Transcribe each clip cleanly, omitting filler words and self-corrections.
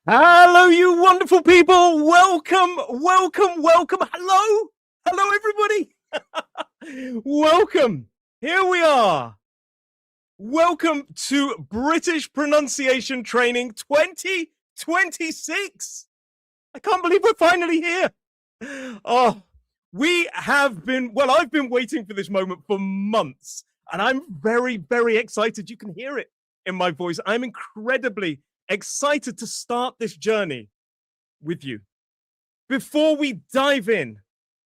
Hello, you wonderful people. Welcome, welcome, welcome. Hello, hello, everybody. Welcome. Here we are. Welcome to British Pronunciation Training 2026. I can't believe we're finally here. Oh, we have been, well, I've been waiting for this moment for months, and I'm very, very excited. You can hear it in my voice. I'm incredibly excited to start this journey with you. Before we dive in,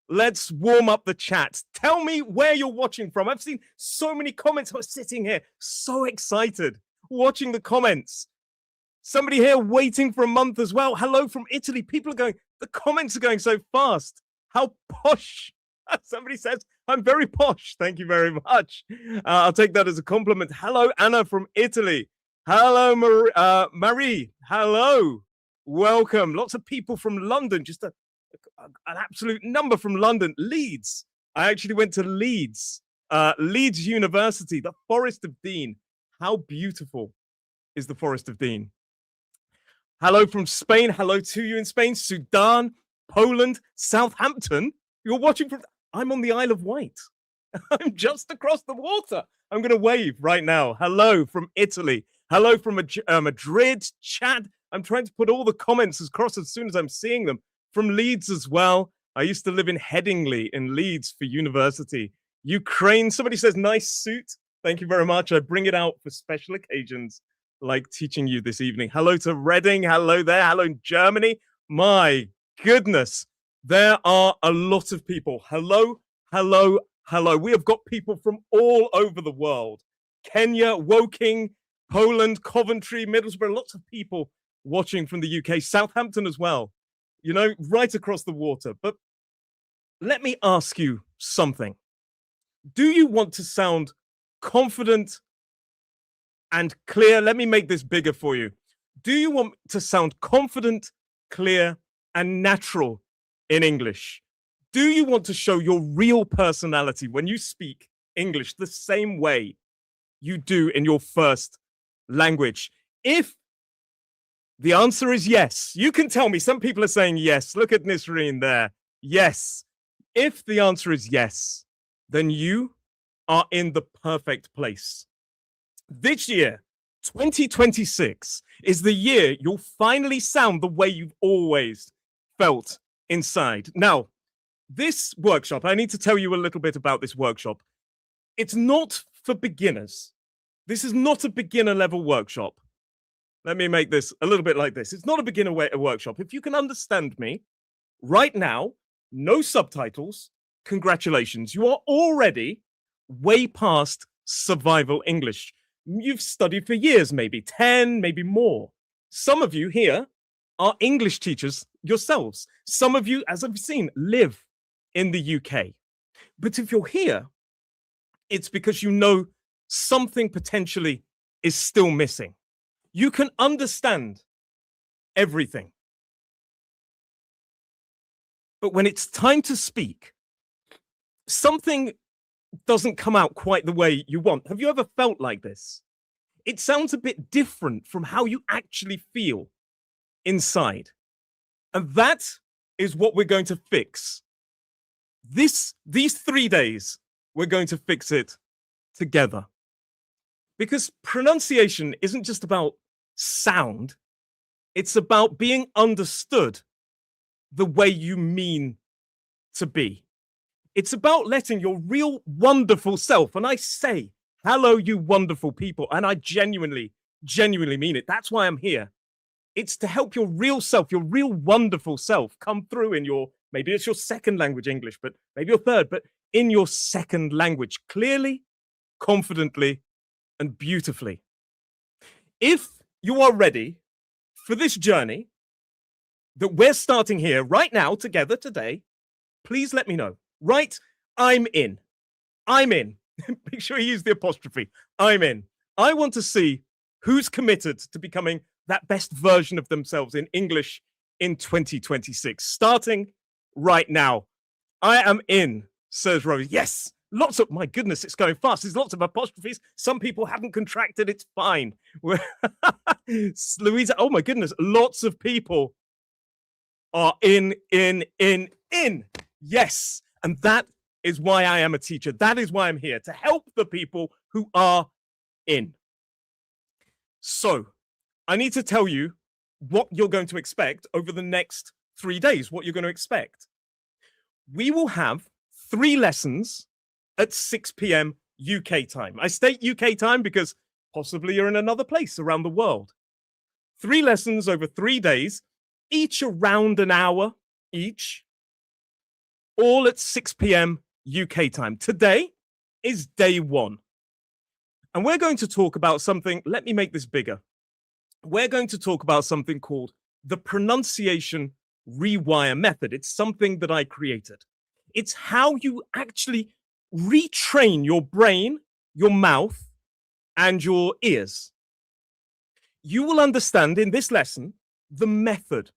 let's warm up the chat. Tell me where you're watching from. I've seen so many comments. I'm sitting here so excited watching the comments. Somebody here waiting for a month as well. Hello from Italy. People are going, the comments are going so fast. How posh. Somebody says, I'm very posh. Thank you very much. I'll take that as a compliment. Hello, Anna from Italy. Hello, Marie. Hello. Welcome. Lots of people from London. Just an absolute number from London. Leeds. I actually went to Leeds. Leeds University, the Forest of Dean. How beautiful is the Forest of Dean? Hello from Spain. Hello to you in Spain. Sudan, Poland, Southampton. You're watching from... I'm on the Isle of Wight. I'm just across the water. I'm going to wave right now. Hello from Italy. Hello from Madrid, chat. I'm trying to put all the comments across as soon as I'm seeing them. From Leeds as well. I used to live in Headingley in Leeds for university. Ukraine, somebody says, nice suit. Thank you very much. I bring it out for special occasions like teaching you this evening. Hello to Reading. Hello there. Hello in Germany. My goodness. There are a lot of people. Hello, hello, hello. We have got people from all over the world. Kenya, Woking, Poland, Coventry, Middlesbrough, lots of people watching from the UK, Southampton as well, you know, right across the water. But let me ask you something. Do you want to sound confident and clear? Let me make this bigger for you. Do you want to sound confident, clear, and natural in English? Do you want to show your real personality when you speak English the same way you do in your first language? If the answer is yes, you can tell me. Some people are saying yes. Look at Nisreen there. Yes. If the answer is yes, then you are in the perfect place. This year, 2026, is the year you'll finally sound the way you've always felt inside. Now, this workshop, I need to tell you a little bit about this workshop. It's not for beginners. This is not a beginner level workshop. Let me make this a little bit like this. It's not a beginner workshop. If you can understand me right now, no subtitles, congratulations. You are already way past survival English. You've studied for years, maybe 10, maybe more. Some of you here are English teachers yourselves. Some of you, as I've seen, live in the UK. But if you're here, it's because you know something potentially is still missing. You can understand everything. But when it's time to speak, something doesn't come out quite the way you want. Have you ever felt like this? It sounds a bit different from how you actually feel inside. And that is what we're going to fix. These 3 days, we're going to fix it together. Because pronunciation isn't just about sound, it's about being understood the way you mean to be. It's about letting your real wonderful self, and I say, hello, you wonderful people, and I genuinely mean it. That's why I'm here. It's to help your real self, your real wonderful self come through in your, maybe it's your second language English, but maybe your third, but in your second language, clearly, confidently, and beautifully. If you are ready for this journey that we're starting here right now together today, please let me know. Right, I'm in. I'm in. Make sure you use the apostrophe. I'm in. I want to see who's committed to becoming that best version of themselves in English in 2026, starting right now. I am in, says Rose. Yes, Lots of, my goodness, it's going fast. There's lots of apostrophes. Some people haven't contracted. It's fine. Louisa, oh my goodness, lots of people are in. Yes. And that is why I am a teacher. That is why I'm here, to help the people who are in. So I need to tell you what you're going to expect over the next 3 days, what you're going to expect. We will have 3 lessons at 6 p.m. UK time. I state UK time because possibly you're in another place around the world. 3 lessons over 3 days, each around an hour each, all at 6 p.m. UK time. Today is day 1. And we're going to talk about something, let me make this bigger. We're going to talk about something called the Pronunciation Rewire Method. It's something that I created. It's how you actually retrain your brain, your mouth, and your ears. You will understand in this lesson the method,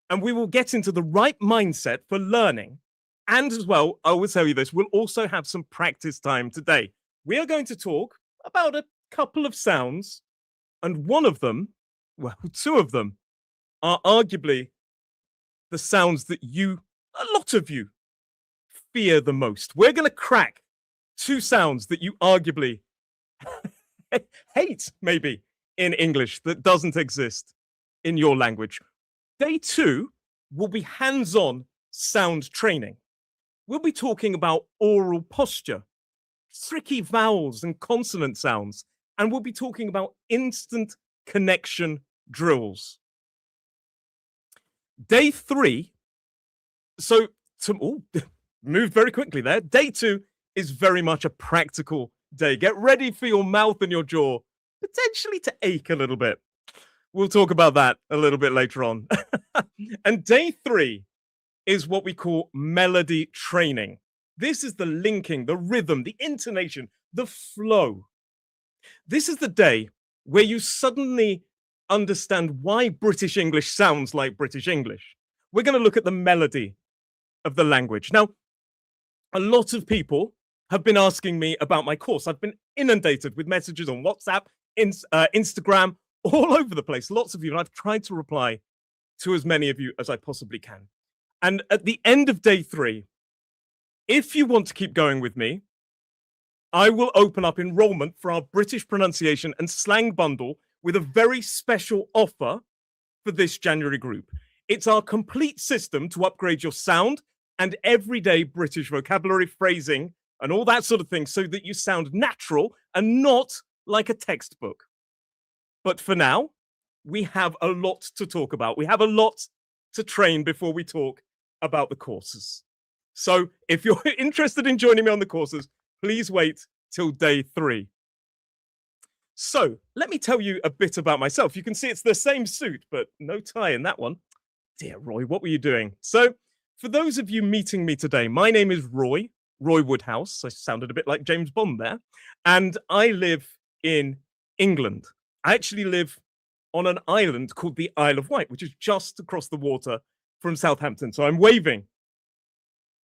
and we will get into the right mindset for learning. And as well, I will tell you this, we'll also have some practice time today. We are going to talk about a couple of sounds, and one of them, well, 2 of them, are arguably the sounds that a lot of you, fear the most. We're going to crack 2 sounds that you arguably hate, maybe, in English that doesn't exist in your language. Day 2 will be hands-on sound training. We'll be talking about oral posture, tricky vowels and consonant sounds, and we'll be talking about instant connection drills. Day 3, so moved very quickly there. Day 2 is very much a practical day. Get ready for your mouth and your jaw potentially to ache a little bit. We'll talk about that a little bit later on. And day 3 is what we call melody training. This is the linking, the rhythm, the intonation, the flow. This is the day where you suddenly understand why British English sounds like British English. We're going to look at the melody of the language. Now, a lot of people have been asking me about my course. I've been inundated with messages on WhatsApp, Instagram, all over the place. Lots of you, and I've tried to reply to as many of you as I possibly can. And at the end of day 3, if you want to keep going with me, I will open up enrollment for our British pronunciation and slang bundle with a very special offer for this January group. It's our complete system to upgrade your sound and everyday British vocabulary, phrasing, and all that sort of thing so that you sound natural and not like a textbook. But for now, we have a lot to talk about. We have a lot to train before we talk about the courses. So if you're interested in joining me on the courses, please wait till day 3. So let me tell you a bit about myself. You can see it's the same suit, but no tie in that one. Dear Roy, what were you doing? So for those of you meeting me today, my name is Roy Woodhouse. I sounded a bit like James Bond there. And I live in England. I actually live on an island called the Isle of Wight, which is just across the water from Southampton. So I'm waving.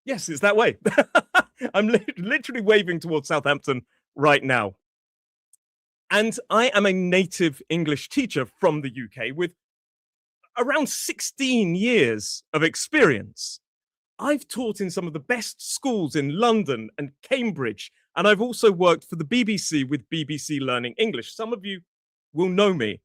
Yes, it's that way. I'm literally waving towards Southampton right now. And I am a native English teacher from the UK with around 16 years of experience. I've taught in some of the best schools in London and Cambridge, and I've also worked for the BBC with BBC Learning English. Some of you will know me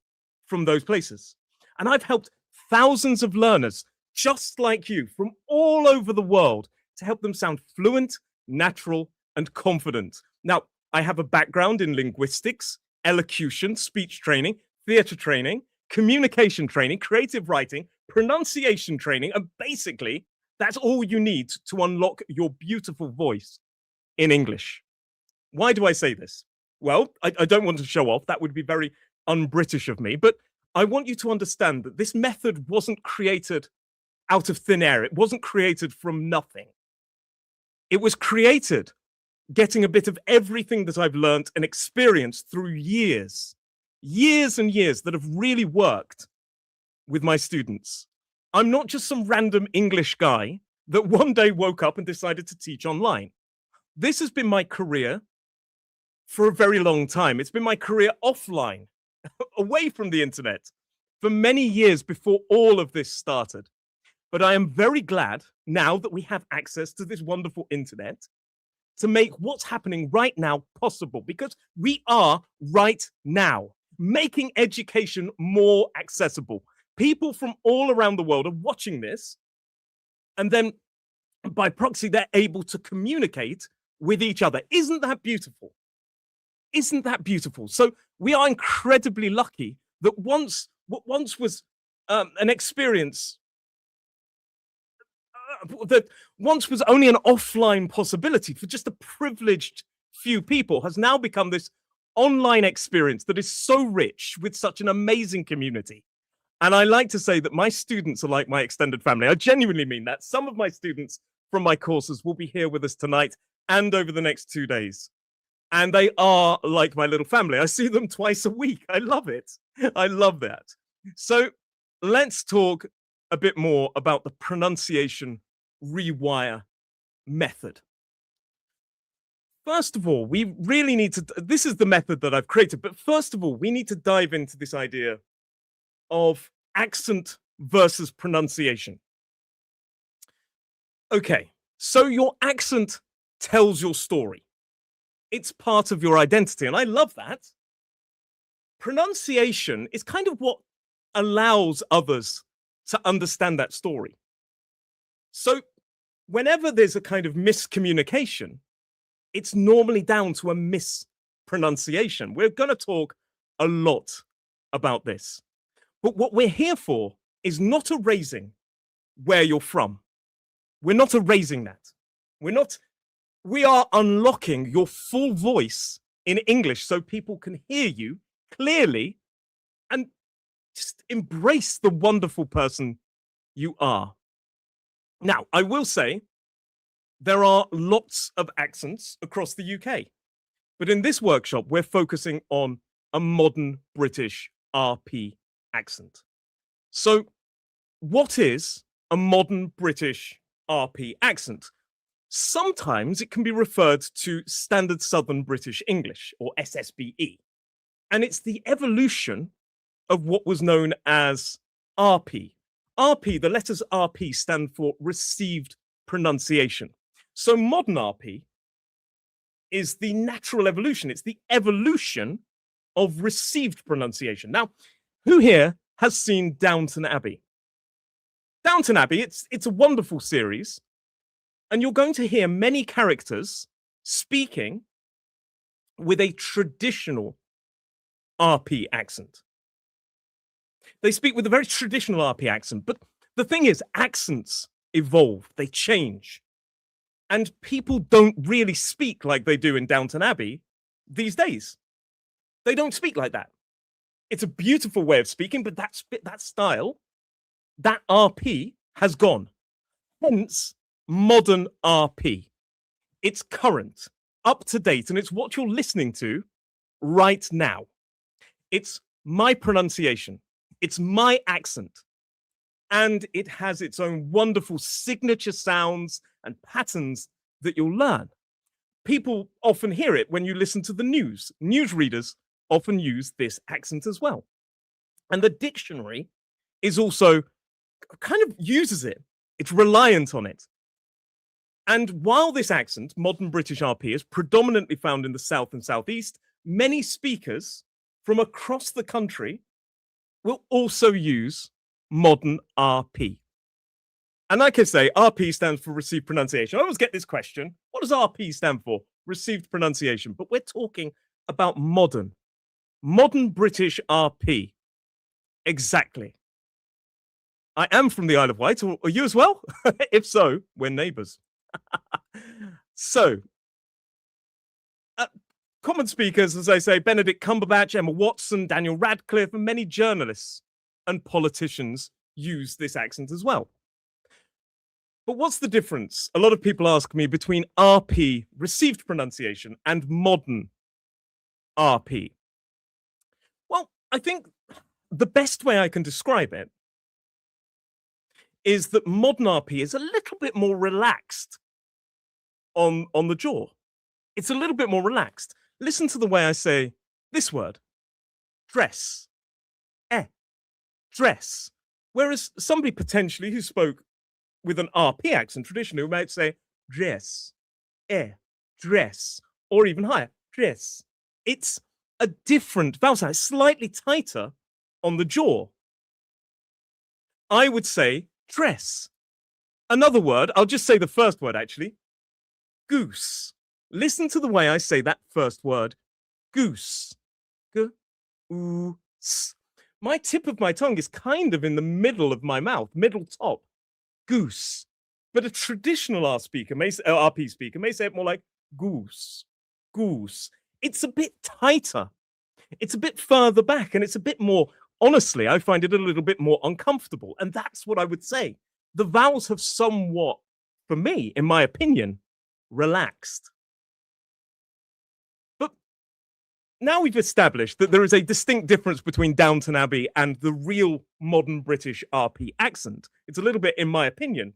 from those places. And I've helped thousands of learners just like you from all over the world to help them sound fluent, natural, and confident. Now, I have a background in linguistics, elocution, speech training, theatre training, communication training, creative writing, pronunciation training, and basically, that's all you need to unlock your beautiful voice in English. Why do I say this? Well, I don't want to show off. That would be very un-British of me, but I want you to understand that this method wasn't created out of thin air. It wasn't created from nothing. It was created getting a bit of everything that I've learned and experienced through years and years that have really worked with my students. I'm not just some random English guy that one day woke up and decided to teach online. This has been my career for a very long time. It's been my career offline, away from the internet, for many years before all of this started. But I am very glad now that we have access to this wonderful internet to make what's happening right now possible, because we are right now making education more accessible. People from all around the world are watching this, and then by proxy, they're able to communicate with each other. Isn't that beautiful? Isn't that beautiful? So we are incredibly lucky that what once was an experience that once was only an offline possibility for just a privileged few people has now become this online experience that is so rich with such an amazing community. And I like to say that my students are like my extended family. I genuinely mean that. Some of my students from my courses will be here with us tonight and over the next 2 days. And they are like my little family. I see them twice a week. I love it. I love that. So let's talk a bit more about the pronunciation rewire method. First of all, we really need to, this is the method that I've created, but first of all, we need to dive into this idea of accent versus pronunciation. Okay, so your accent tells your story. It's part of your identity, and I love that. Pronunciation is kind of what allows others to understand that story. So whenever there's a kind of miscommunication, it's normally down to a mispronunciation. We're going to talk a lot about this. But what we're here for is not erasing where you're from. We're not erasing that. We are unlocking your full voice in English so people can hear you clearly and just embrace the wonderful person you are. Now, I will say there are lots of accents across the UK, but in this workshop, we're focusing on a modern British RP accent. So, what is a modern British RP accent? Sometimes it can be referred to Standard Southern British English, or SSBE, and it's the evolution of what was known as RP. RP, the letters RP stand for received pronunciation. So modern RP is the natural evolution. It's the evolution of received pronunciation. Now, who here has seen Downton Abbey? Downton Abbey, it's a wonderful series, and you're going to hear many characters speaking with a traditional RP accent. They speak with a very traditional RP accent, but the thing is, accents evolve, they change. And people don't really speak like they do in Downton Abbey these days. They don't speak like that. It's a beautiful way of speaking, but that style, that RP has gone. Hence, modern RP. It's current, up to date, and it's what you're listening to right now. It's my pronunciation. It's my accent. And it has its own wonderful signature sounds and patterns that you'll learn. People often hear it when you listen to the news. Newsreaders often use this accent as well. And the dictionary is also kind of uses it. It's reliant on it. And while this accent, modern British RP, is predominantly found in the South and Southeast, many speakers from across the country will also use modern RP. And like I say, RP stands for received pronunciation. I always get this question, what does RP stand for? Received pronunciation. But we're talking about modern British RP. Exactly. I am from the Isle of Wight. Are you as well? If so, we're neighbours. So, common speakers, as I say, Benedict Cumberbatch, Emma Watson, Daniel Radcliffe, and many journalists and politicians use this accent as well. But what's the difference? A lot of people ask me between RP, received pronunciation, and modern RP. Well, I think the best way I can describe it is that modern RP is a little bit more relaxed on the jaw. it's a little bit more relaxed. Listen to the way I say this word, dress, dress. Whereas somebody potentially who spoke with an RP accent traditionally might say dress, dress, or even higher, dress. It's a different vowel sound, it's slightly tighter on the jaw. I would say dress. Another word, I'll just say the first word actually, goose. Listen to the way I say that first word, goose. Goose. My tip of my tongue is kind of in the middle of my mouth, middle top, goose. But a traditional RP speaker may say it more like goose, goose. It's a bit tighter. It's a bit further back, and it's a bit more, honestly, I find it a little bit more uncomfortable. And that's what I would say. The vowels have somewhat, for me, in my opinion, relaxed. But now we've established that there is a distinct difference between Downton Abbey and the real modern British RP accent. It's a little bit, in my opinion,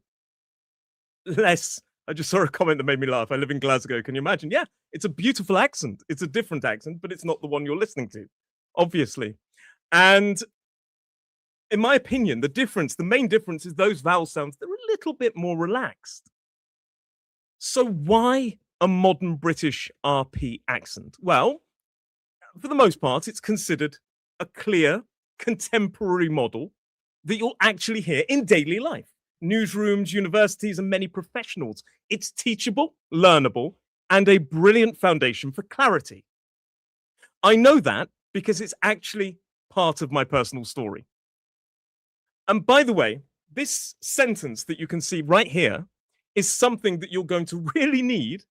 less. I just saw a comment that made me laugh. I live in Glasgow. Can you imagine? Yeah, it's a beautiful accent. It's a different accent, but it's not the one you're listening to, obviously. And in my opinion, the main difference is those vowel sounds, they're a little bit more relaxed. So why a modern British RP accent? Well, for the most part, it's considered a clear, contemporary model that you'll actually hear in daily life. Newsrooms, universities, and many professionals. It's teachable, learnable, and a brilliant foundation for clarity. I know that because it's actually part of my personal story. And by the way, this sentence that you can see right here is something that you're going to really need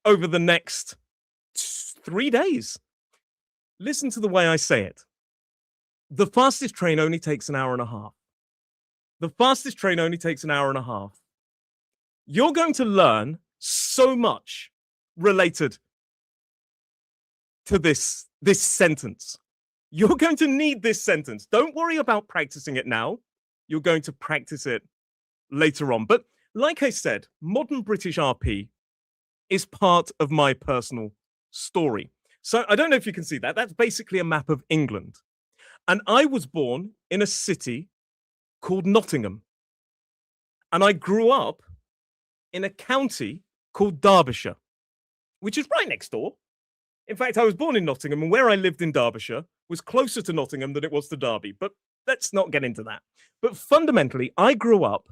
over the next 3 days. Listen to the way I say it. The fastest train only takes an hour and a half. The fastest train only takes an hour and a half. You're going to learn so much related to this sentence. You're going to need this sentence. Don't worry about practicing it now. You're going to practice it later on. But like I said, modern British RP is part of my personal story. So I don't know if you can see that. That's basically a map of England. And I was born in a city called Nottingham. And I grew up in a county called Derbyshire, which is right next door. In fact, I was born in Nottingham, and where I lived in Derbyshire was closer to Nottingham than it was to Derby. But let's not get into that. But fundamentally, I grew up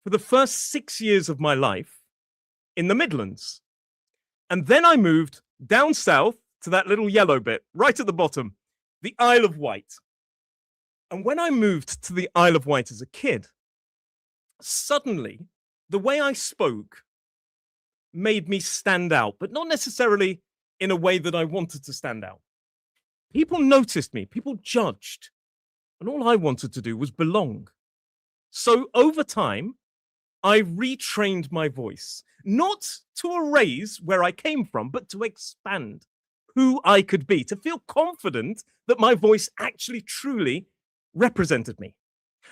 for the first 6 years of my life in the Midlands. And then I moved down south to that little yellow bit right at the bottom, the Isle of Wight. And when I moved to the Isle of Wight as a kid, suddenly the way I spoke made me stand out, but not necessarily in a way that I wanted to stand out. People noticed me, people judged, and all I wanted to do was belong. So over time, I retrained my voice, not to erase where I came from, but to expand who I could be, to feel confident that my voice actually truly represented me.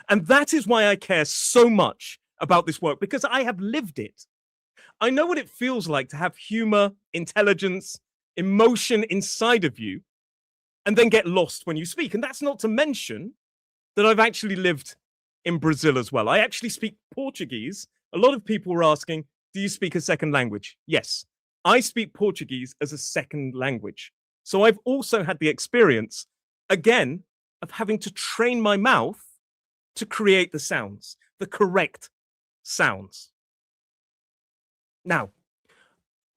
And that is why I care so much about this work, because I have lived it. I know what it feels like to have humor, intelligence, emotion inside of you, and then get lost when you speak. And that's not to mention that I've actually lived in Brazil as well. I actually speak Portuguese. A lot of people were asking, do you speak a second language? Yes, I speak Portuguese as a second language. So I've also had the experience, again, of having to train my mouth to create the sounds, the correct sounds. Now,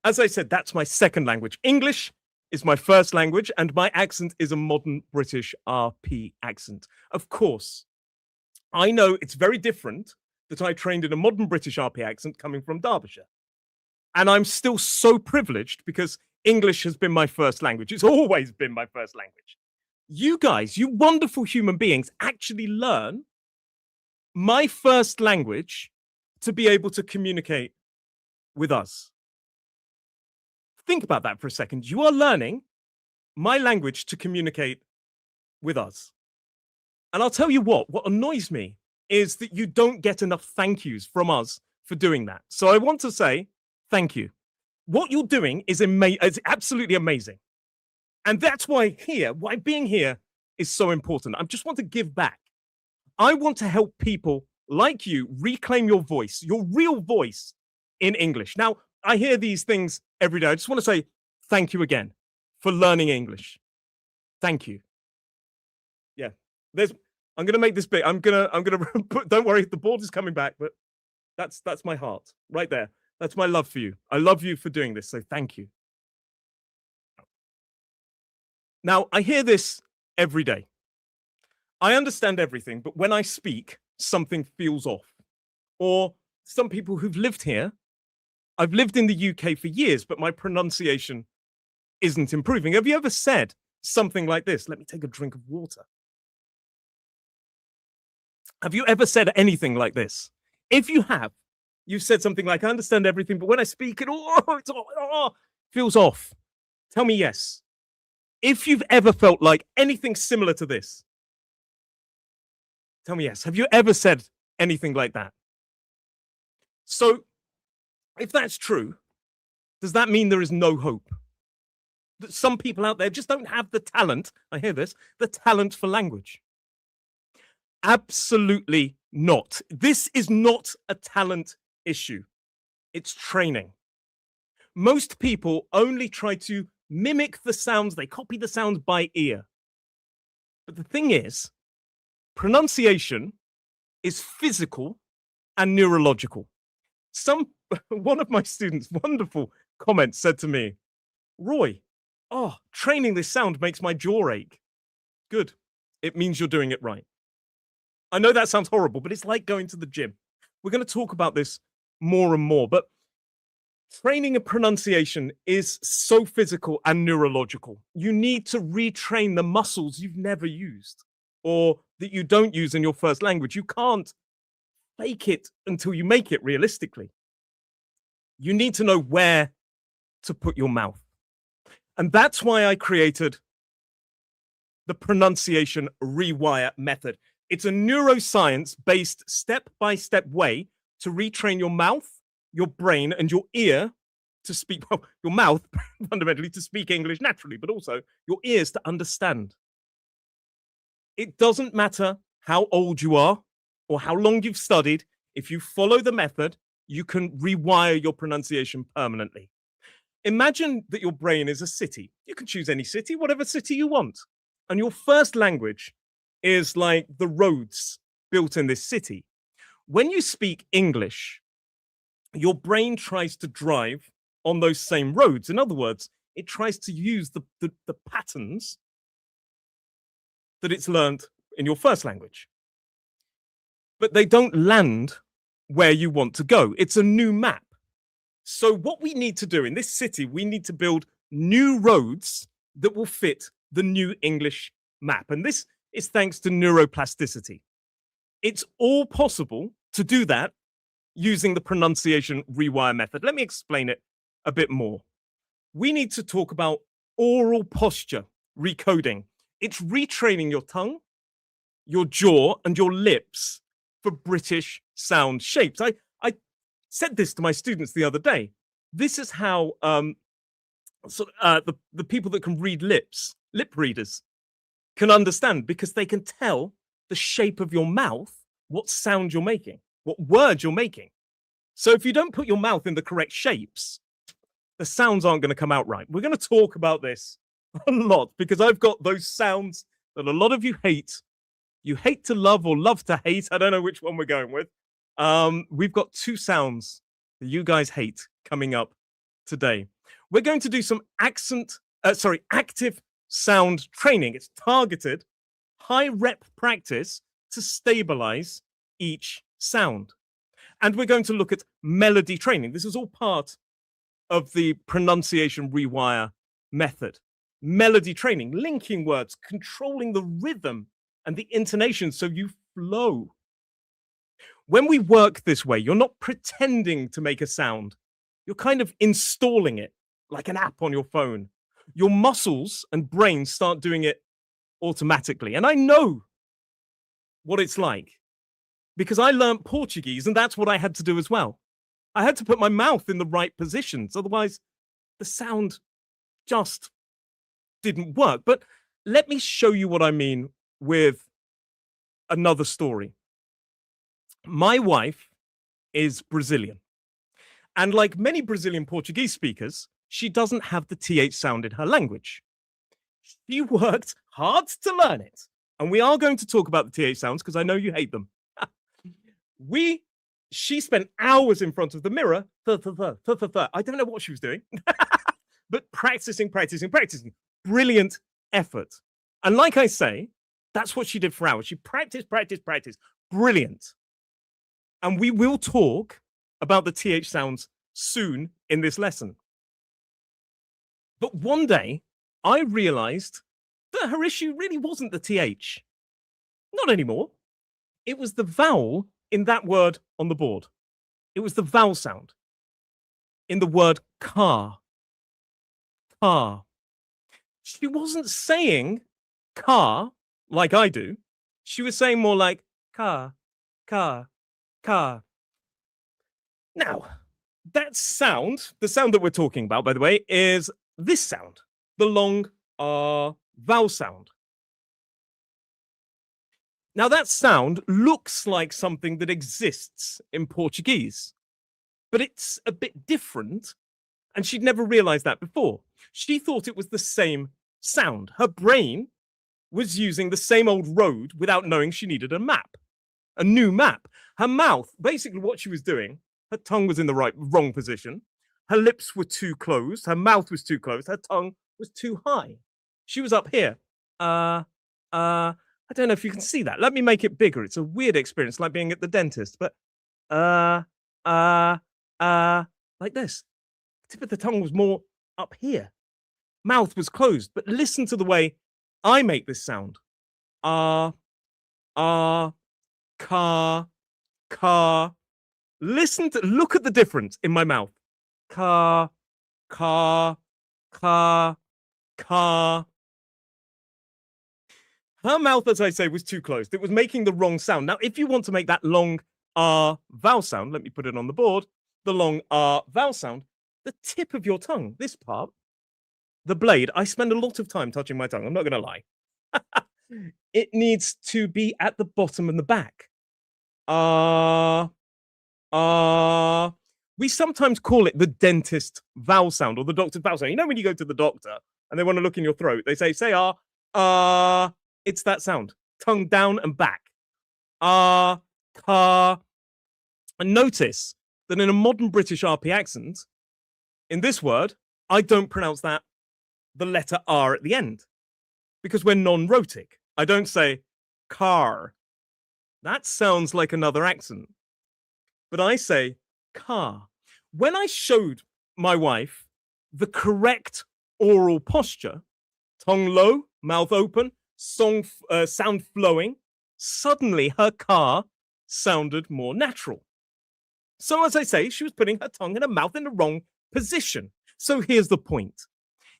as I said, that's my second language. English is my first language, and my accent is a modern British RP accent. Of course, I know it's very different that I trained in a modern British RP accent coming from Derbyshire. And I'm still so privileged because English has been my first language. It's always been my first language. You guys, you wonderful human beings, actually learn my first language to be able to communicate with us. Think about that for a second. You are learning my language to communicate with us. And I'll tell you what annoys me is that you don't get enough thank yous from us for doing that. So I want to say Thank you. What you're doing is absolutely amazing. And that's why being here is so important. I just want to give back. I want to help people like you reclaim your voice, your real voice in English. Now, I hear these things every day. I just want to say thank you again for learning English. Thank you. Yeah. I'm going to make this big. I'm going to put, don't worry, the board is coming back, but that's my heart right there. That's my love for you. I love you for doing this. So thank you. Now, I hear this every day. I understand everything, but when I speak, something feels off. Or some people who've lived here, I've lived in the UK for years, but my pronunciation isn't improving. Have you ever said something like this? Let me take a drink of water. Have you ever said anything like this? If you have, you've said something like, I understand everything, but when I speak, it feels off. Tell me yes. If you've ever felt like anything similar to this, tell me yes. Have you ever said anything like that? So, if that's true, does that mean there is no hope? That some people out there just don't have the talent, I hear this, the talent for language? Absolutely not. This is not a talent issue. It's training. Most people only try to mimic the sounds, they copy the sounds by ear. But the thing is, pronunciation is physical and neurological. One of my students' wonderful comments said to me, Roy, training this sound makes my jaw ache. Good. It means you're doing it right. I know that sounds horrible, but it's like going to the gym. We're going to talk about this more and more, but training a pronunciation is so physical and neurological. You need to retrain the muscles you've never used or that you don't use in your first language. You can't fake it until you make it realistically. You need to know where to put your mouth. And that's why I created the Pronunciation Rewire Method. It's a neuroscience-based step-by-step way to retrain your mouth, your brain, and your ear to speak, well, your mouth fundamentally to speak English naturally, but also your ears to understand. It doesn't matter how old you are or how long you've studied. If you follow the method, you can rewire your pronunciation permanently. Imagine that your brain is a city. You can choose any city, whatever city you want. And your first language is like the roads built in this city. When you speak English, your brain tries to drive on those same roads. In other words, it tries to use the patterns that it's learned in your first language. But they don't land where you want to go. It's a new map. So what we need to do in this city, we need to build new roads that will fit the new English map. And this is thanks to neuroplasticity. It's all possible to do that using the Pronunciation Rewire Method. Let me explain it a bit more. We need to talk about oral posture recoding. It's retraining your tongue, your jaw, and your lips for British sound shapes. I said this to my students the other day. This is how the people that can read lips, lip readers, can understand, because they can tell the shape of your mouth, what sound you're making, what word you're making. So if you don't put your mouth in the correct shapes, the sounds aren't going to come out right. We're going to talk about this a lot because I've got those sounds that a lot of you hate. You hate to love or love to hate. I don't know which one we're going with. We've got two sounds that you guys hate coming up today. We're going to do some active sound training. It's targeted, high rep practice to stabilize each sound. And we're going to look at melody training. This is all part of the Pronunciation Rewire Method. Melody training, linking words, controlling the rhythm and the intonation so you flow. When we work this way, you're not pretending to make a sound. You're kind of installing it like an app on your phone. Your muscles and brain start doing it automatically. And I know what it's like because I learned Portuguese and that's what I had to do as well. I had to put my mouth in the right positions. Otherwise, the sound just didn't work. But let me show you what I mean with another story. My wife is Brazilian. And like many Brazilian Portuguese speakers, she doesn't have the TH sound in her language. She worked hard to learn it. And we are going to talk about the TH sounds because I know you hate them. She spent hours in front of the mirror. I don't know what she was doing, but practicing. Brilliant effort. And like I say, that's what she did for hours. She practiced. Brilliant. And we will talk about the TH sounds soon in this lesson. But one day, I realized that her issue really wasn't the TH. Not anymore. It was the vowel in that word on the board. It was the vowel sound in the word car. Car. She wasn't saying car like I do. She was saying more like car, car, car. Now, that sound, the sound that we're talking about, by the way, is this sound, the long vowel sound. Now, that sound looks like something that exists in Portuguese, but it's a bit different, and she'd never realized that before. She thought it was the same sound. Her brain was using the same old road without knowing she needed a map, a new map. Her mouth, basically what she was doing, her tongue was in the wrong position. Her lips were too closed. Her mouth was too closed. Her tongue was too high. She was up here. I don't know if you can see that. Let me make it bigger. It's a weird experience, like being at the dentist, but like this. Tip of the tongue was more up here. Mouth was closed, but listen to the way I make this sound. Car, car. Look at the difference in my mouth. Car, car, car, car. Her mouth, as I say, was too closed. It was making the wrong sound. Now, if you want to make that long vowel sound, let me put it on the board, the long vowel sound, the tip of your tongue, this part, the blade, I spend a lot of time touching my tongue, I'm not going to lie. It needs to be at the bottom and the back. We sometimes call it the dentist vowel sound or the doctor's vowel sound. You know when you go to the doctor and they want to look in your throat, they say it's that sound. Tongue down and back. Car. And notice that in a modern British RP accent, in this word, I don't pronounce the letter R at the end because we're non-rhotic. I don't say car. That sounds like another accent. But I say car. When I showed my wife the correct oral posture, tongue low, mouth open, sound flowing, suddenly her car sounded more natural. So as I say, she was putting her tongue and her mouth in the wrong position. So here's the point.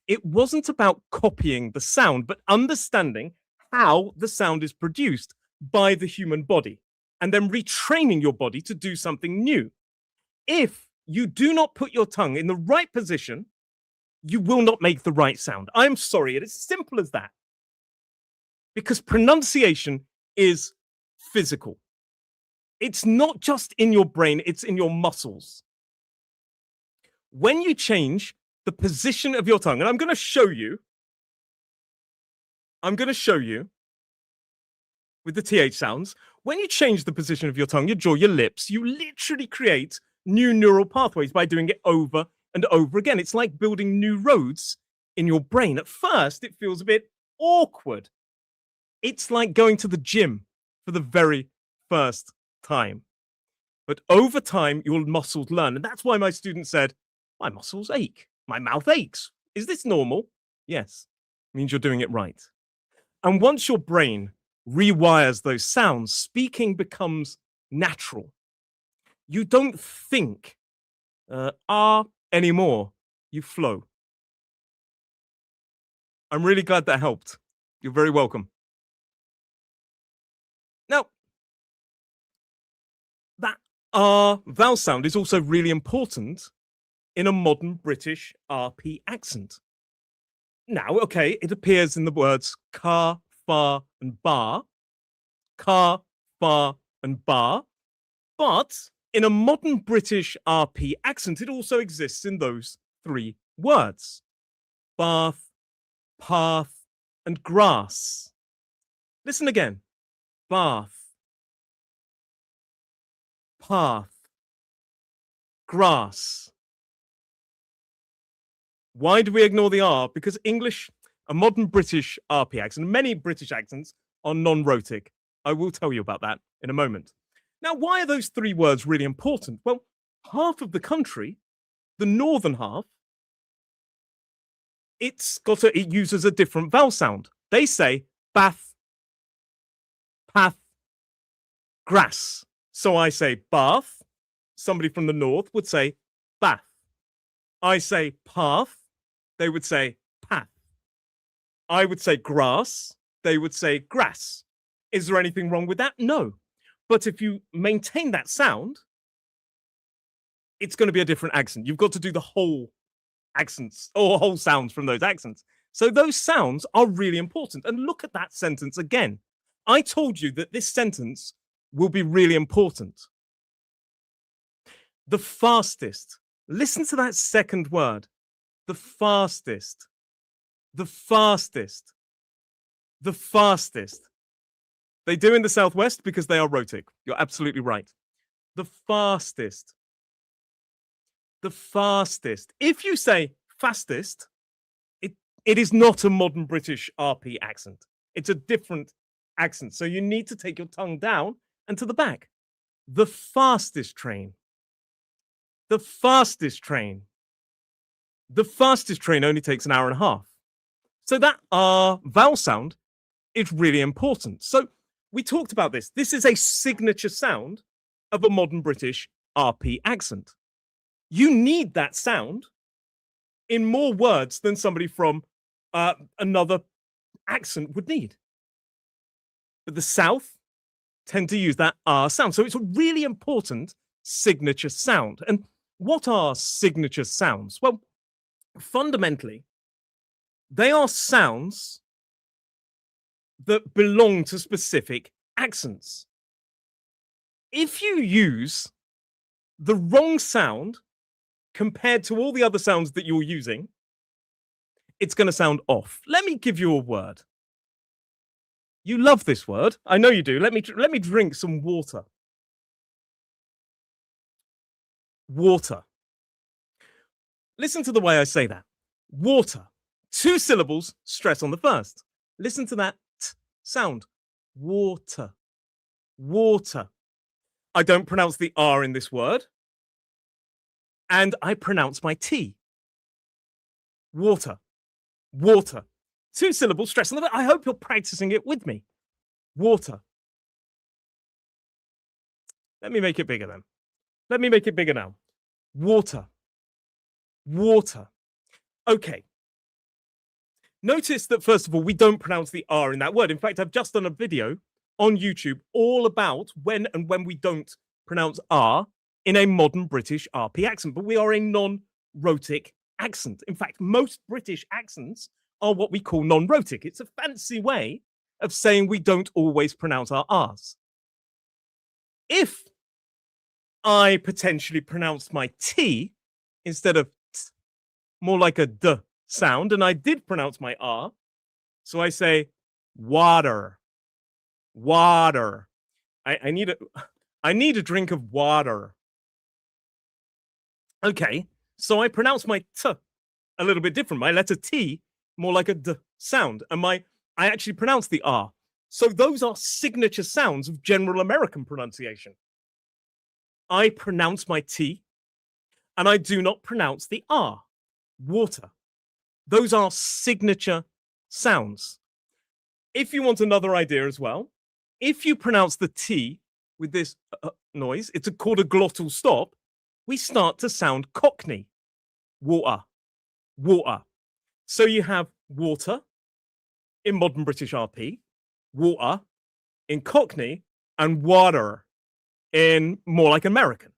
It wasn't about copying the sound, but understanding how the sound is produced by the human body and then retraining your body to do something new. If you do not put your tongue in the right position, you will not make the right sound. I'm sorry, it is simple as that. Because pronunciation is physical. It's not just in your brain, it's in your muscles. When you change the position of your tongue, and I'm going to show you with the TH sounds, when you change the position of your tongue, your jaw, your lips, you literally create new neural pathways by doing it over and over again. It's like building new roads in your brain. At first, it feels a bit awkward. It's like going to the gym for the very first time. But over time, your muscles learn. And that's why my student said, my muscles ache. My mouth aches. Is this normal? Yes. It means you're doing it right. And once your brain rewires those sounds, speaking becomes natural. You don't think anymore. You flow. I'm really glad that helped. You're very welcome. Now, that Our vowel sound is also really important in a modern British RP accent. Now, okay, it appears in the words car, far, and bar. Car, far, and bar. But in a modern British RP accent, it also exists in those three words: bath, path, and grass. Listen again. Bath, path, grass. Why do we ignore the R? Because English, a modern British RP accent, many British accents are non-rhotic. I will tell you about that in a moment. Now, why are those three words really important? Well, half of the country, the northern half, it uses a different vowel sound. They say bath, path, grass. So I say bath. Somebody from the north would say bath. I say path. They would say path. I would say grass. They would say grass. Is there anything wrong with that? No. But if you maintain that sound, it's going to be a different accent. You've got to do the whole accents or whole sounds from those accents. So those sounds are really important. And look at that sentence again. I told you that this sentence will be really important. The fastest. Listen to that second word. The fastest. The fastest. The fastest. They do in the Southwest because they are rhotic. You're absolutely right. The fastest. The fastest. If you say fastest, it is not a modern British RP accent. It's a different accent. So you need to take your tongue down and to the back. The fastest train. The fastest train. The fastest train only takes an hour and a half. So that vowel sound is really important. So we talked about this. This is a signature sound of a modern British RP accent. You need that sound in more words than somebody from another accent would need. But the South tend to use that R sound. So it's a really important signature sound. And what are signature sounds? Well, fundamentally, they are sounds that belong to specific accents. If you use the wrong sound compared to all the other sounds that you're using, it's going to sound off. Let me give you a word. You love this word. I know you do. Let me drink some water. Water. Listen to the way I say that. Water. 2 syllables, stress on the first. Listen to that t sound. Water. Water. I don't pronounce the R in this word. And I pronounce my T. Water. Water. 2 syllables, stress on the first. I hope you're practicing it with me. Water. Let me make it bigger then. Let me make it bigger now. Water. Water. Okay. Notice that, first of all, we don't pronounce the R in that word. In fact, I've just done a video on YouTube all about when we don't pronounce R in a modern British RP accent, but we are a non-rhotic accent. In fact, most British accents are what we call non-rhotic. It's a fancy way of saying we don't always pronounce our R's. If I potentially pronounced my T instead of t, more like a D sound, and I did pronounce my R, so I say water. Water. I need a drink of water. Okay, so I pronounce my T a little bit different. My letter T more like a D sound, and I actually pronounce the R. So those are signature sounds of general American pronunciation. I pronounce my T, and I do not pronounce the R. Water. Those are signature sounds. If you want another idea as well, if you pronounce the T with this noise, it's called a glottal stop, we start to sound Cockney. Water. Water. So you have water in modern British RP, water in Cockney, and water in more like American.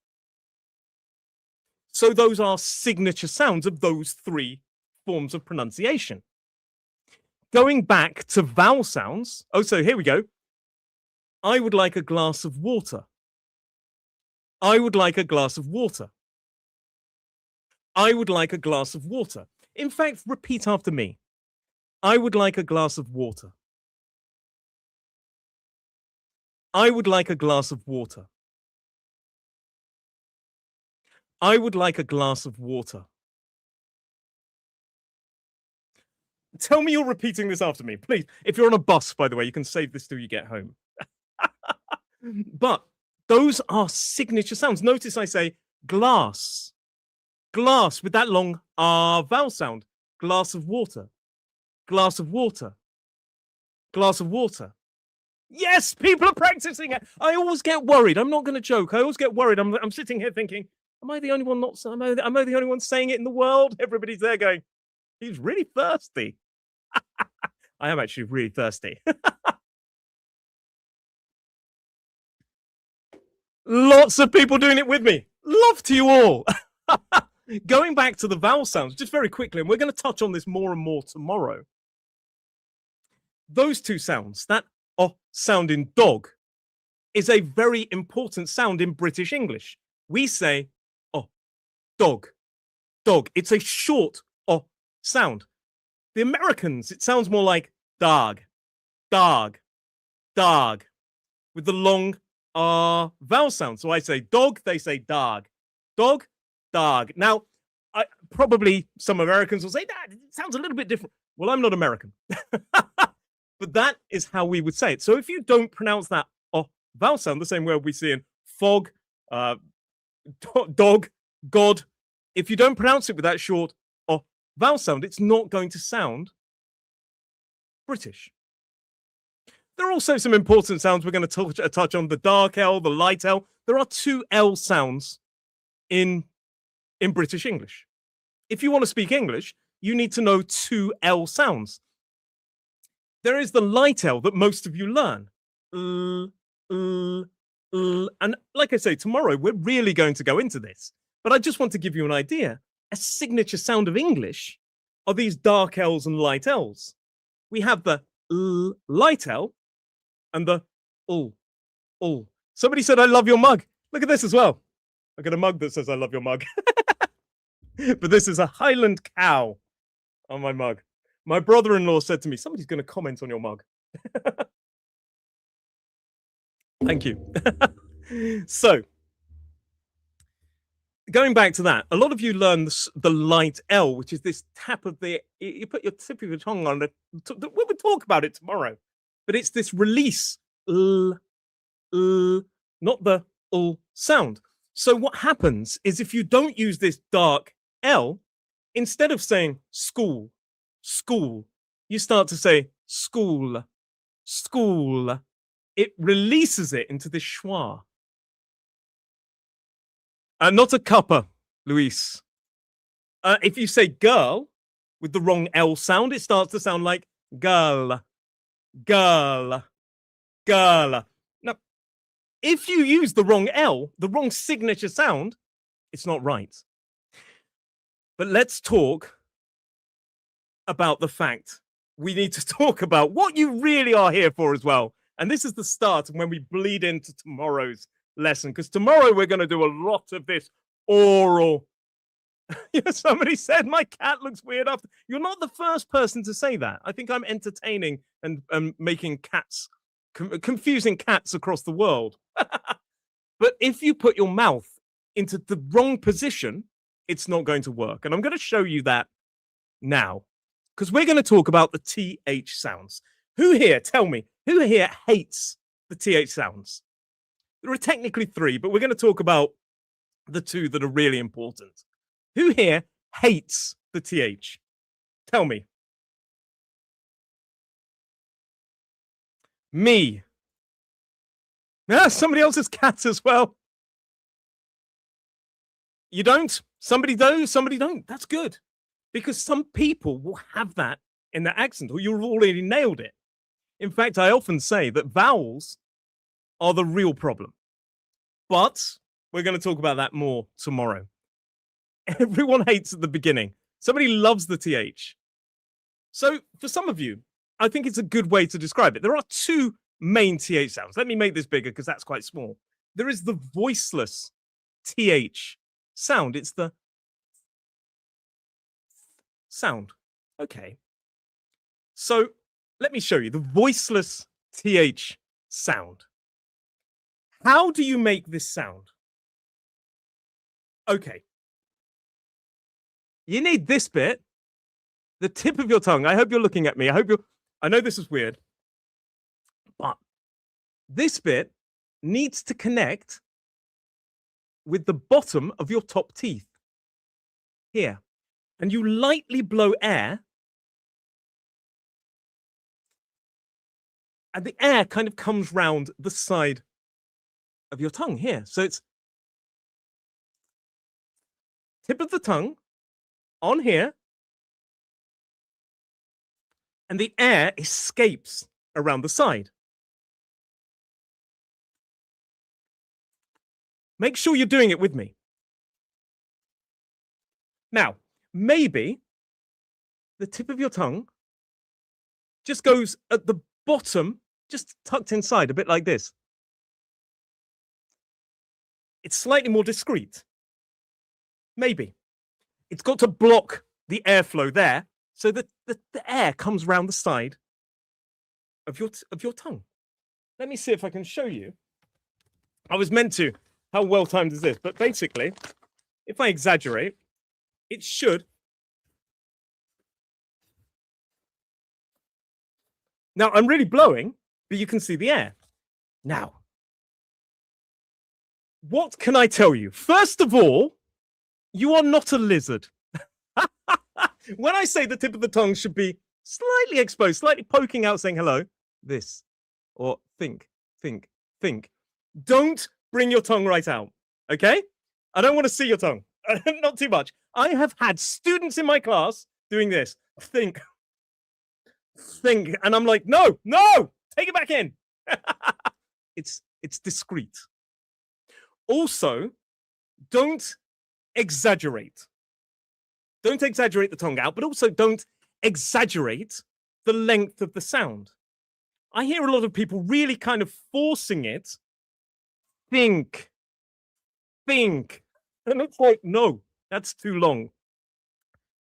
So those are signature sounds of those three forms of pronunciation. Going back to vowel sounds. Oh, so here we go. I would like a glass of water. I would like a glass of water. I would like a glass of water. In fact, repeat after me. I would like a glass of water. I would like a glass of water. I would like a glass of water. Tell me you're repeating this after me, please. If you're on a bus, by the way, you can save this till you get home. But those are signature sounds. Notice I say glass. Glass with that long R vowel sound. Glass of water. Glass of water. Glass of water. Yes, people are practicing it. I always get worried. I'm not going to joke. I always get worried. I'm sitting here thinking, am I the only one not? Am I the only one saying it in the world? Everybody's there going, he's really thirsty. I am actually really thirsty. Lots of people doing it with me. Love to you all. Going back to the vowel sounds, just very quickly, and we're going to touch on this more and more tomorrow. Those two sounds, that O sound in dog, is a very important sound in British English. We say oh, dog, dog. It's a short O sound. The Americans, it sounds more like dog, dog, dog, with the long R vowel sound. So I say dog, they say dog, dog, dog. Now, probably some Americans will say that it sounds a little bit different. Well, I'm not American. But that is how we would say it. So if you don't pronounce that O vowel sound the same way we see in fog, dog, God, if you don't pronounce it with that short O vowel sound, it's not going to sound British. There are also some important sounds we're going to touch on: the dark L, the light L. There are two L sounds in British English. If you want to speak English, you need to know two L sounds. There is the light L that most of you learn. And like I say, tomorrow we're really going to go into this. But I just want to give you an idea. A signature sound of English are these dark L's and light L's. We have the light L and the ul. Somebody said, I love your mug. Look at this as well. I got a mug that says, I love your mug. But this is a Highland cow on my mug. My brother-in-law said to me, somebody's going to comment on your mug. Thank you. So, going back to that, a lot of you learn the light L, which is this tap of the, you put your tip of your tongue on it. We will talk about it tomorrow. But it's this release, not the sound. So what happens is if you don't use this dark L, instead of saying school, school, you start to say school, school. It releases it into this schwa. Not a cuppa, Luis. If you say girl with the wrong L sound, it starts to sound like girl, girl, girl. Now, if you use the wrong L, the wrong signature sound, it's not right. But let's talk about the fact we need to talk about what you really are here for as well. And this is the start when we bleed into tomorrow's lesson, because tomorrow we're going to do a lot of this oral. Somebody said my cat looks weird after. You're not the first person to say that. I think I'm entertaining and making cats, confusing cats across the world. But if you put your mouth into the wrong position, it's not going to work. And I'm going to show you that now, because we're going to talk about the TH sounds. Who here, tell me, who here hates the TH sounds? There are technically three, but we're going to talk about the two that are really important. Who here hates the TH? Tell me. Me. Somebody else's cat as well. You don't? Somebody does, somebody don't. That's good. Because some people will have that in their accent, or you've already nailed it. In fact, I often say that vowels are the real problem. But we're going to talk about that more tomorrow. Everyone hates at the beginning. Somebody loves the TH. So for some of you, I think it's a good way to describe it. There are two main TH sounds. Let me make this bigger because that's quite small. There is the voiceless TH sound. It's the sound. Okay. So let me show you the voiceless TH sound. How do you make this sound? Okay. You need this bit, the tip of your tongue. I hope you're looking at me. I know this is weird, but this bit needs to connect with the bottom of your top teeth here. And you lightly blow air, and the air kind of comes round the side of your tongue here. So it's tip of the tongue on here, and the air escapes around the side. Make sure you're doing it with me. Now, maybe the tip of your tongue just goes at the bottom, just tucked inside, a bit like this. It's slightly more discreet. Maybe. It's got to block the airflow there so that the air comes round the side of your tongue. Let me see if I can show you. I was meant to. How well timed is this? But basically, if I exaggerate, it should. Now, I'm really blowing, but you can see the air. Now, what can I tell you? First of all, you are not a lizard. When I say the tip of the tongue should be slightly exposed, slightly poking out, saying hello, this, or think. Don't bring your tongue right out, okay? I don't want to see your tongue. Not too much. I have had students in my class doing this. Think. And I'm like, no, take it back in. It's discreet. Also, don't exaggerate. Don't exaggerate the tongue out, but also don't exaggerate the length of the sound. I hear a lot of people really kind of forcing it. Think. And it's like, no, that's too long.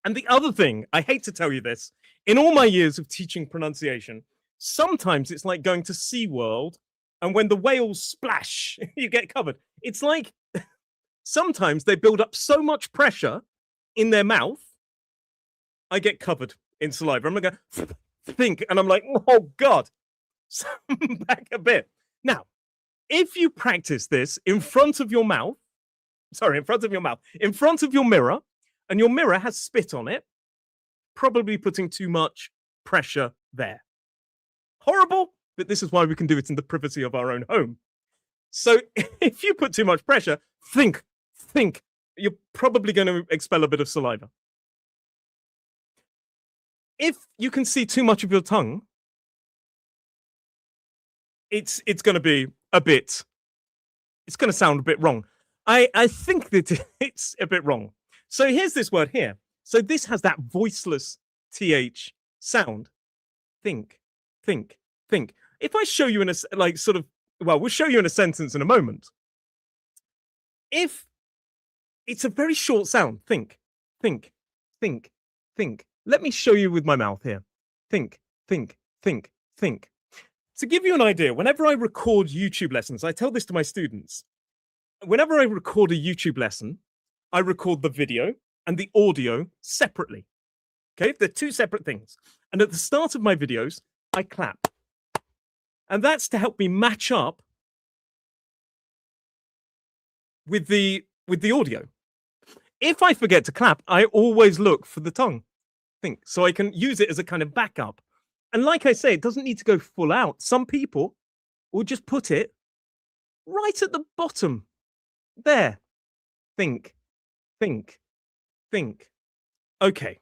And the other thing, I hate to tell you this, in all my years of teaching pronunciation, sometimes it's like going to SeaWorld, and when the whales splash, you get covered. It's like sometimes they build up so much pressure in their mouth, I get covered in saliva. I'm going to think, and I'm like, oh God, so back a bit. Now, if you practice this in front of your mouth, in front of your mirror, and your mirror has spit on it, probably putting too much pressure there. Horrible, but this is why we can do it in the privacy of our own home. So if you put too much pressure, think, you're probably going to expel a bit of saliva. If you can see too much of your tongue, it's going to be it's going to sound a bit wrong. I think that it's a bit wrong. So here's this word here. So this has that voiceless TH sound. Think. If I show you in we'll show you in a sentence in a moment. If it's a very short sound, think. Let me show you with my mouth here. Think. To give you an idea, whenever I record YouTube lessons, I tell this to my students. Whenever I record a YouTube lesson, I record the video and the audio separately. Okay, they're two separate things. And at the start of my videos, I clap. And that's to help me match up with the audio. If I forget to clap, I always look for the tongue. Think, so I can use it as a kind of backup. And like I say, it doesn't need to go full out. Some people will just put it right at the bottom. There. Think. Okay.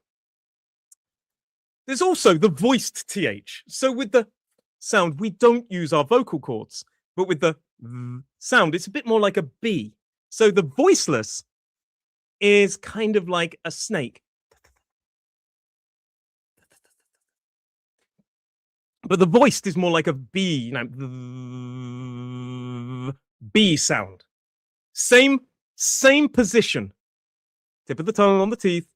There's also the voiced TH. So with the sound, we don't use our vocal cords, but with the sound, it's a bit more like a B. So the voiceless is kind of like a snake. But the voiced is more like a B, B sound. Same position. Tip of the tongue on the teeth.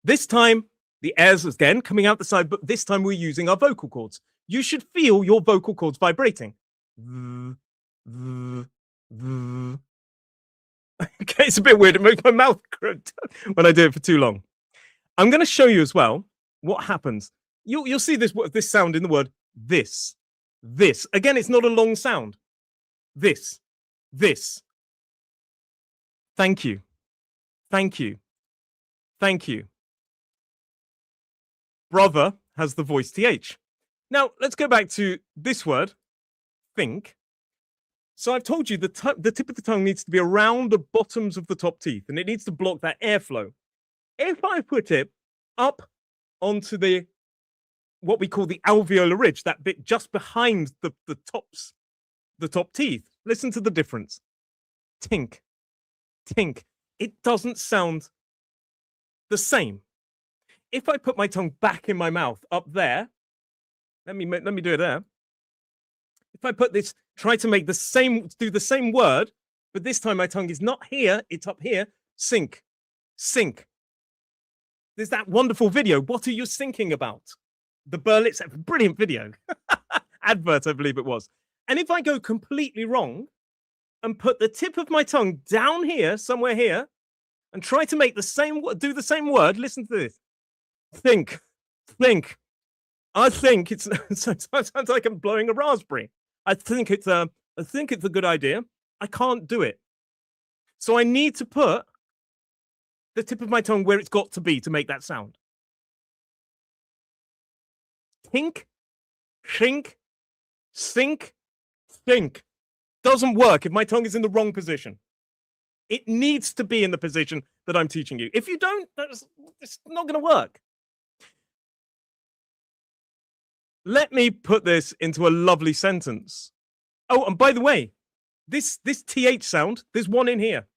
This time, the airs again coming out the side, but this time we're using our vocal cords. You should feel your vocal cords vibrating. Okay, it's a bit weird. It makes my mouth when I do it for too long. I'm going to show you as well what happens. You'll see this sound in the word this. This. Again, it's not a long sound. This. This. Thank you. Thank you. Thank you. Brother has the voice TH. Now, let's go back to this word, think. So I've told you the tip of the tongue needs to be around the bottoms of the top teeth, and it needs to block that airflow. If I put it up onto what we call the alveolar ridge, that bit just behind the top teeth, listen to the difference. Tink, tink. It doesn't sound the same. If I put my tongue back in my mouth up there, let me do it there. If I put this, try to make do the same word, but this time my tongue is not here, it's up here. Sink, sink. There's that wonderful video. What are you thinking about? The Berlitz, brilliant video. Advert, I believe it was. And if I go completely wrong and put the tip of my tongue down here, somewhere here, and try to make do the same word, listen to this. Think, think. I think it sounds like I'm blowing a raspberry. I think it's a good idea. I can't do it. So I need to put the tip of my tongue where it's got to be to make that sound. Think, think, think, think. Doesn't work if my tongue is in the wrong position. It needs to be in the position that I'm teaching you. If you don't, it's not going to work. Let me put this into a lovely sentence. Oh, and by the way, this TH sound, there's one in here.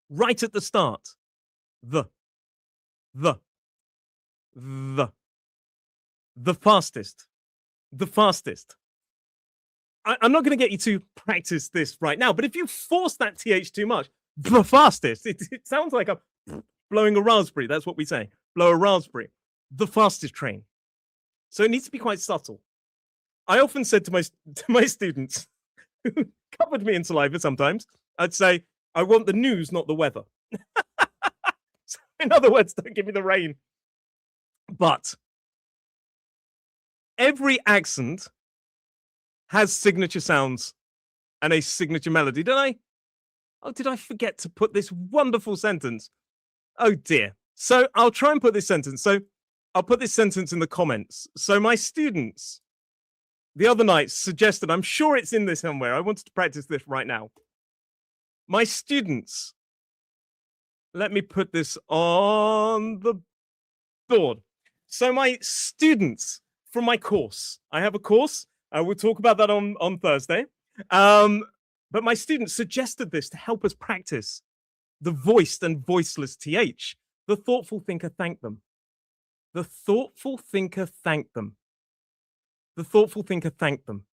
Right at the start. The fastest. The fastest. I'm not going to get you to practice this right now, but if you force that TH too much, the fastest, it sounds like I'm blowing a raspberry. That's what we say. Blow a raspberry. The fastest train. So it needs to be quite subtle. I often said to my students, who covered me in saliva sometimes, I'd say, I want the news, not the weather. So in other words, don't give me the rain. But every accent has signature sounds and a signature melody, don't I? Oh, did I forget to put this wonderful sentence? Oh dear. So I'll try and put this sentence. So I'll put this sentence in the comments. So my students the other night suggested, I'm sure it's in there somewhere. I wanted to practice this right now. My students, let me put this on the board. So my students from my course, I have a course. We'll talk about that on Thursday. But my students suggested this to help us practice the voiced and voiceless TH. The thoughtful thinker thanked them. The thoughtful thinker thanked them. The thoughtful thinker thanked them.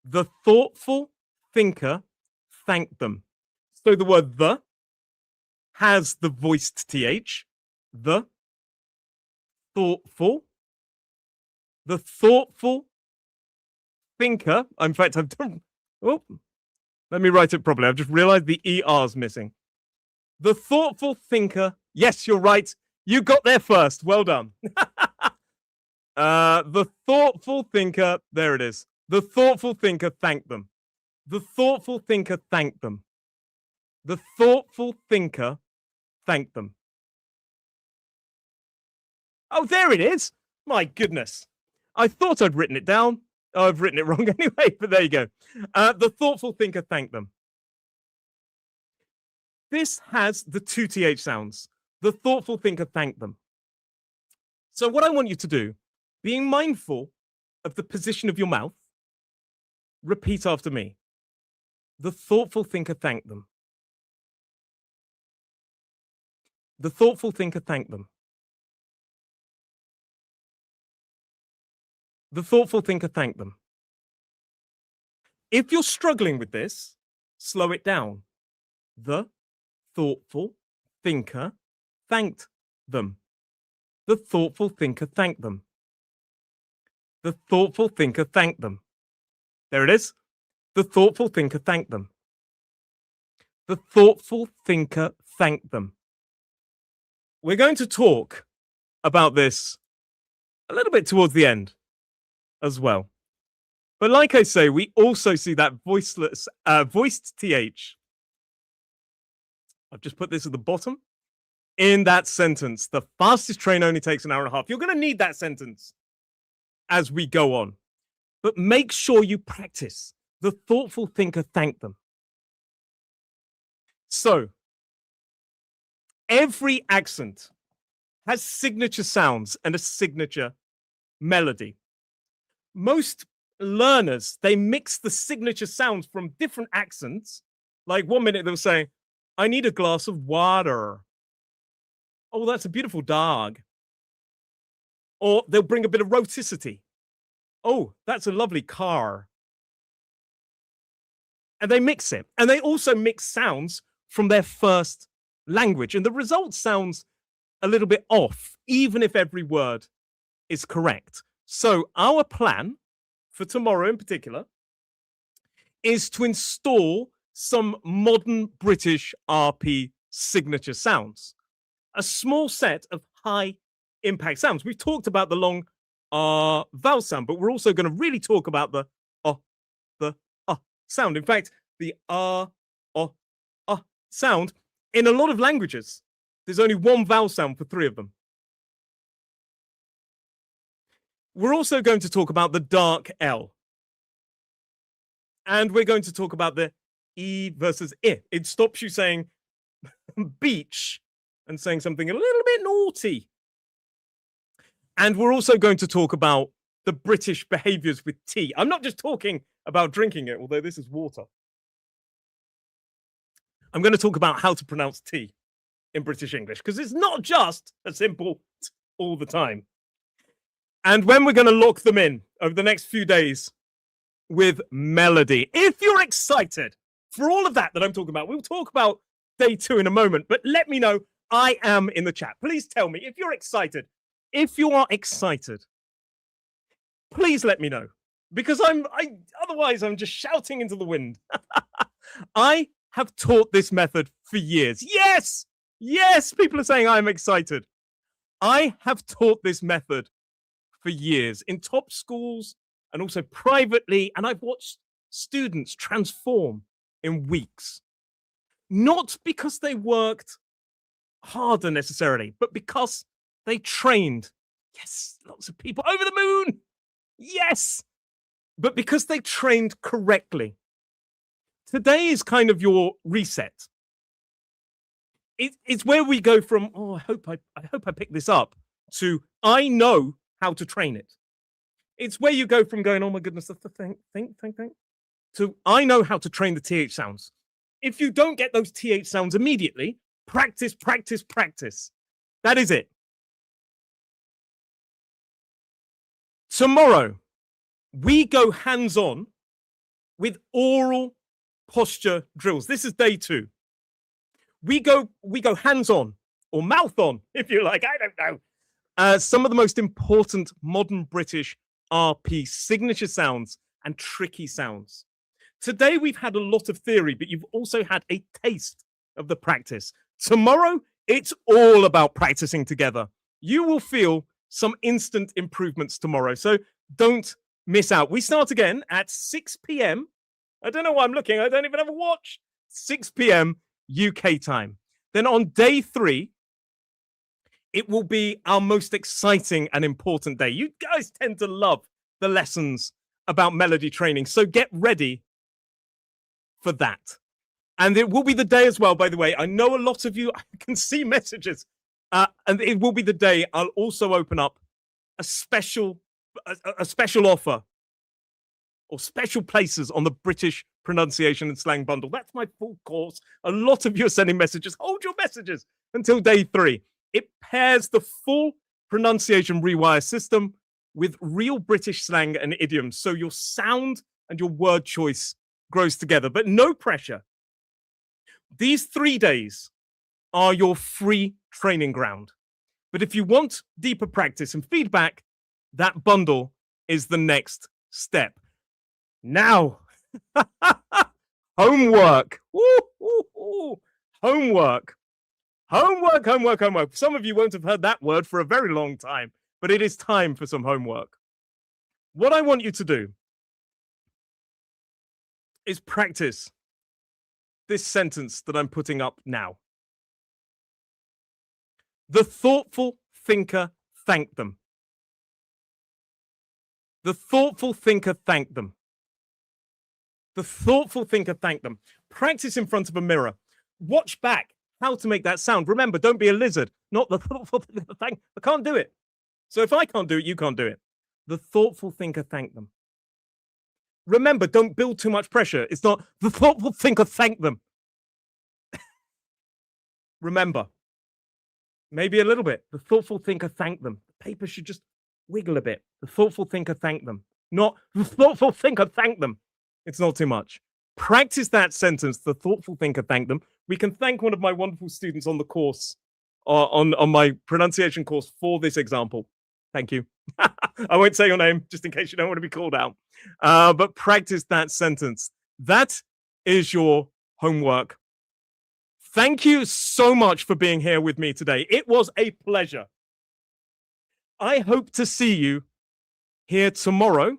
The thoughtful thinker thanked them. So the word the has the voiced TH. The thoughtful. The thoughtful thinker. In fact, I've done. Oh, let me write it properly. I've just realized the ER's missing. The thoughtful thinker. Yes, you're right. You got there first. Well done. The thoughtful thinker. There it is. The thoughtful thinker thanked them. The thoughtful thinker thanked them. The thoughtful thinker thanked them. Oh, there it is. My goodness. I thought I'd written it down. Oh, I've written it wrong anyway, but there you go. The thoughtful thinker thanked them. This has the two TH sounds. The thoughtful thinker thanked them. So what I want you to do, being mindful of the position of your mouth, Repeat after me. The thoughtful thinker thanked them. The thoughtful thinker thanked them. The thoughtful thinker thanked them. If you're struggling with this, slow it down. The thoughtful thinker thanked them. The thoughtful thinker thanked them. The thoughtful thinker thanked them. There it is. The thoughtful thinker thanked them. The thoughtful thinker thanked them. We're going to talk about this a little bit towards the end as well. But like I say, we also see that voiceless, voiced TH. I've just put this at the bottom. In that sentence, the fastest train only takes an hour and a half. You're going to need that sentence as we go on. But make sure you practice. The thoughtful thinker thanked them. So, every accent has signature sounds and a signature melody. Most learners, they mix the signature sounds from different accents. Like 1 minute they'll say, I need a glass of water. Oh, that's a beautiful dog. Or they'll bring a bit of rhoticity. Oh, that's a lovely car. And they mix it. And they also mix sounds from their first language. And the result sounds a little bit off, even if every word is correct. So our plan for tomorrow in particular is to install some modern British RP signature sounds. A small set of high impact sounds. We've talked about the long vowel sound, but we're also going to really talk about the sound. In fact, the sound in a lot of languages, there's only one vowel sound for 3 of them. We're also going to talk about the dark L. And we're going to talk about the E versus I. It stops you saying beach and saying something a little bit naughty. And we're also going to talk about the British behaviors with tea. I'm not just talking about drinking it, although this is water. I'm going to talk about how to pronounce tea in British English, because it's not just a simple t all the time. And when we're going to lock them in over the next few days with melody. If you're excited for all of that I'm talking about, we'll talk about day 2 in a moment, but let me know. I am in the chat. Please tell me if you're excited. If you are excited, please let me know, because otherwise I'm just shouting into the wind. I have taught this method for years. Yes, people are saying I'm excited. I have taught this method for years in top schools and also privately, and I've watched students transform in weeks. Not because they worked harder necessarily, but because they trained. Yes, lots of people over the moon. Yes, but because they trained correctly. Today is kind of your reset. It's where we go from, oh, I hope I pick this up, to I know how to train it. It's where you go from going, oh my goodness, think, to I know how to train the TH sounds. If you don't get those TH sounds immediately, practice. That is it. Tomorrow, we go hands-on with oral posture drills. This is day 2. We go hands-on, or mouth-on, if you like. I don't know. Some of the most important modern British RP signature sounds and tricky sounds. Today, we've had a lot of theory, but you've also had a taste of the practice. Tomorrow, it's all about practicing together. You will feel some instant improvements tomorrow, so don't miss out. We start again at 6 p.m. I don't know why I'm looking. I don't even have a watch. 6 p.m. UK time. Then on day 3, it will be our most exciting and important day. You guys tend to love the lessons about melody training, so get ready for that. And it will be the day as well, by the way. I know a lot of you, I can see messages. And it will be the day I'll also open up a special offer or special places on the British pronunciation and slang bundle. That's my full course. A lot of you are sending messages. Hold your messages until day 3. It pairs the full pronunciation rewire system with real British slang and idioms, so your sound and your word choice grows together, but no pressure. These 3 days are your free training ground. But if you want deeper practice and feedback, that bundle is the next step. Now, homework. Woo, woo, woo. Homework. Homework, homework, homework. Some of you won't have heard that word for a very long time, but it is time for some homework. What I want you to do is practice this sentence that I'm putting up now. The thoughtful thinker thanked them. The thoughtful thinker thanked them. The thoughtful thinker thanked them. Practice in front of a mirror. Watch back how to make that sound. Remember, don't be a lizard. Not the thoughtful thinker thanked. I can't do it. So if I can't do it, you can't do it. The thoughtful thinker thanked them. Remember, don't build too much pressure. It's not the thoughtful thinker thanked them. Remember, maybe a little bit. The thoughtful thinker thanked them. The paper should just wiggle a bit. The thoughtful thinker thanked them. Not the thoughtful thinker thanked them. It's not too much. Practice that sentence. The thoughtful thinker thanked them. We can thank one of my wonderful students on the course, on my pronunciation course for this example. Thank you. I won't say your name just in case you don't want to be called out. But practice that sentence. That is your homework. Thank you so much for being here with me today. It was a pleasure. I hope to see you here tomorrow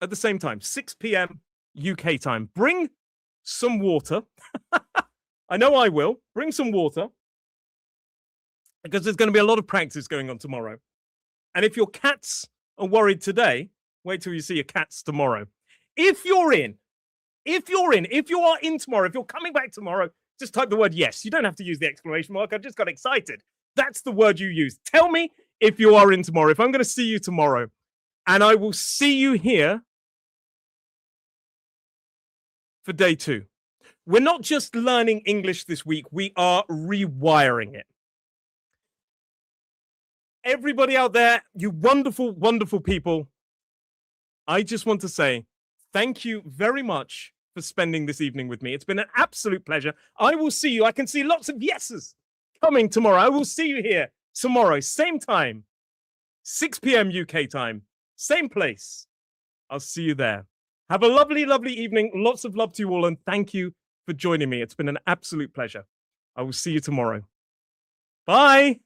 at the same time, 6 p.m. UK time. Bring some water. I know I will. Bring some water because there's going to be a lot of practice going on tomorrow. And if your cats are worried today, wait till you see your cats tomorrow. If you are in tomorrow, if you're coming back tomorrow, just type the word yes. You don't have to use the exclamation mark. I just got excited. That's the word you use. Tell me if you are in tomorrow, if I'm going to see you tomorrow. And I will see you here for day 2. We're not just learning English this week. We are rewiring it. Everybody out there, you wonderful, wonderful people, I just want to say thank you very much for spending this evening with me. It's been an absolute pleasure. I will see you. I can see lots of yeses coming tomorrow. I will see you here tomorrow, same time, 6 p.m. UK time, same place. I'll see you there. Have a lovely, lovely evening. Lots of love to you all, and thank you for joining me. It's been an absolute pleasure. I will see you tomorrow. Bye.